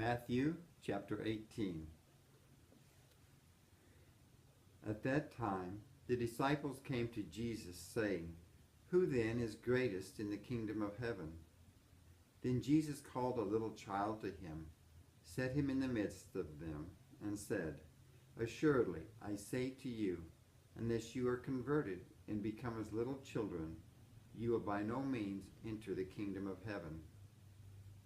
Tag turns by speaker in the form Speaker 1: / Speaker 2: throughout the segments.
Speaker 1: Matthew chapter 18. At that time the disciples came to Jesus, saying, "Who then is greatest in the kingdom of heaven?" Then Jesus called a little child to him, set him in the midst of them, and said, "Assuredly, I say to you, unless you are converted and become as little children, you will by no means enter the kingdom of heaven.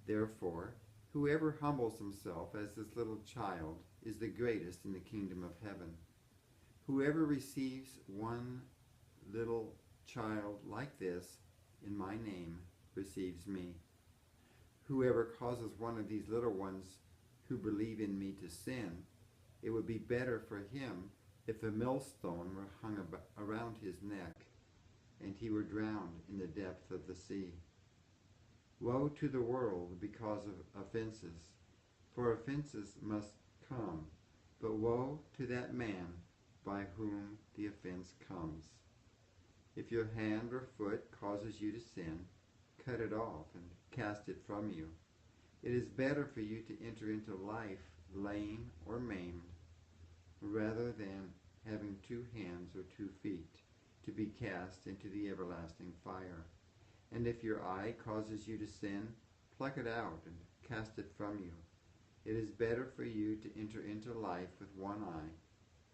Speaker 1: Therefore, whoever humbles himself as this little child is the greatest in the kingdom of heaven. Whoever receives one little child like this in my name receives me. Whoever causes one of these little ones who believe in me to sin, it would be better for him if a millstone were hung around his neck and he were drowned in the depth of the sea. Woe to the world because of offenses, for offenses must come, but woe to that man by whom the offense comes. If your hand or foot causes you to sin, cut it off and cast it from you. It is better for you to enter into life lame or maimed, rather than having 2 hands or 2 feet to be cast into the everlasting fire. And if your eye causes you to sin, pluck it out and cast it from you. It is better for you to enter into life with 1 eye,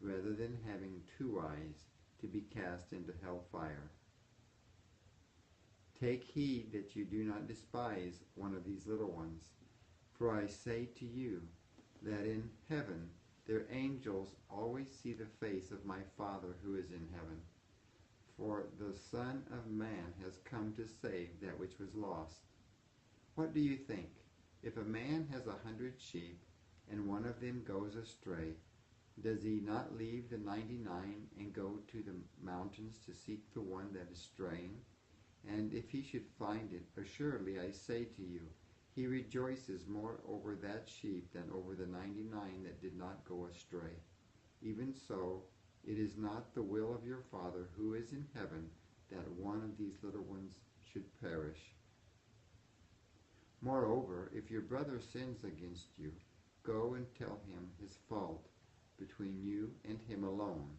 Speaker 1: rather than having 2 eyes to be cast into hellfire. Take heed that you do not despise one of these little ones, for I say to you that in heaven their angels always see the face of my Father who is in heaven. For the Son of Man has come to save that which was lost. What do you think? If a man has 100 sheep, and one of them goes astray, does he not leave the 99 and go to the mountains to seek the one that is straying? And if he should find it, assuredly I say to you, he rejoices more over that sheep than over the 99 that did not go astray. Even so, it is not the will of your Father who is in heaven that one of these little ones should perish. Moreover, if your brother sins against you, go and tell him his fault between you and him alone.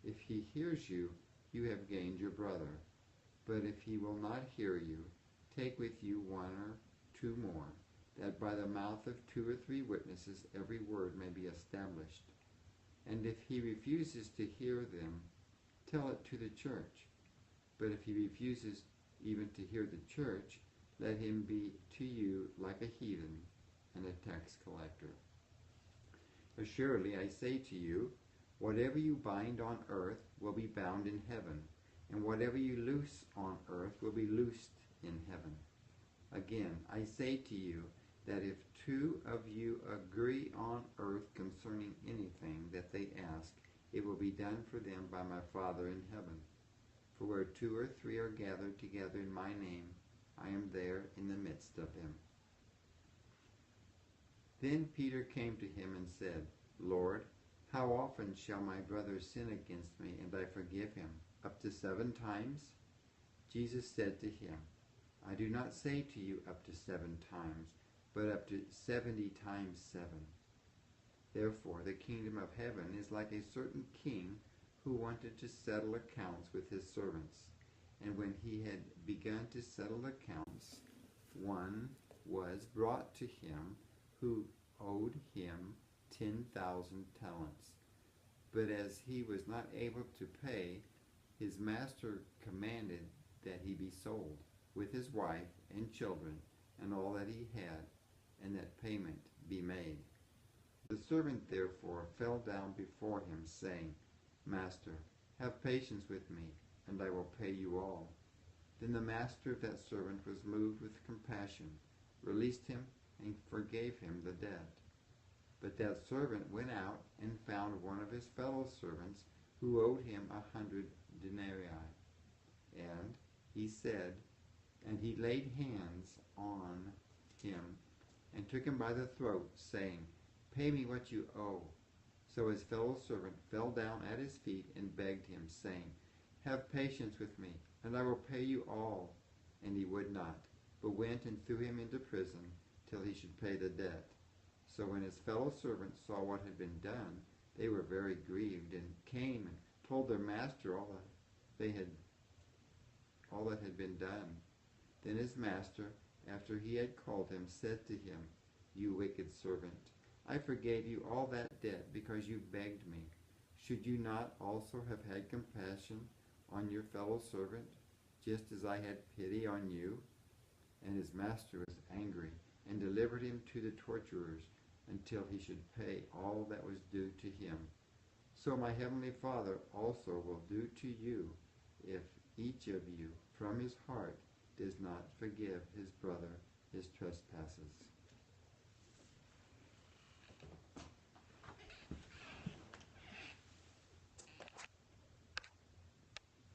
Speaker 1: If he hears you, you have gained your brother. But if he will not hear you, take with you 1 or 2 more, that by the mouth of 2 or 3 witnesses every word may be established. And if he refuses to hear them, tell it to the church. But if he refuses even to hear the church, let him be to you like a heathen and a tax collector. Assuredly, I say to you, whatever you bind on earth will be bound in heaven, and whatever you loose on earth will be loosed in heaven. Again, I say to you that if 2 of you agree on earth concerning anything that they ask, it will be done for them by my Father in heaven. For where 2 or 3 are gathered together in my name, I am there in the midst of them. Then Peter came to him and said, Lord, how often shall my brother sin against me and I forgive him? Up to 7 times? Jesus said to him, I do not say to you up to 7 times, but up to 70 times 7. Therefore the kingdom of heaven is like a certain king who wanted to settle accounts with his servants. And when he had begun to settle accounts, one was brought to him who owed him 10,000 talents. But as he was not able to pay, his master commanded that he be sold, with his wife and children and all that he had, and that payment be made. The servant therefore fell down before him, saying, Master, have patience with me, and I will pay you all. Then the master of that servant was moved with compassion, released him, and forgave him the debt. But that servant went out and found one of his fellow servants who owed him 100 denarii. And he laid hands on him and took him by the throat, saying, Pay me what you owe. So his fellow servant fell down at his feet and begged him, saying, Have patience with me, and I will pay you all. And he would not, but went and threw him into prison till he should pay the debt. So when his fellow servants saw what had been done, they were very grieved, and came and told their master all that had been done. Then his master, after he had called him, said to him, "You wicked servant, I forgave you all that debt because you begged me. Should you not also have had compassion on your fellow servant, just as I had pity on you?" And his master was angry and delivered him to the torturers until he should pay all that was due to him. So my heavenly Father also will do to you if each of you from his heart does not forgive his brother his trespasses.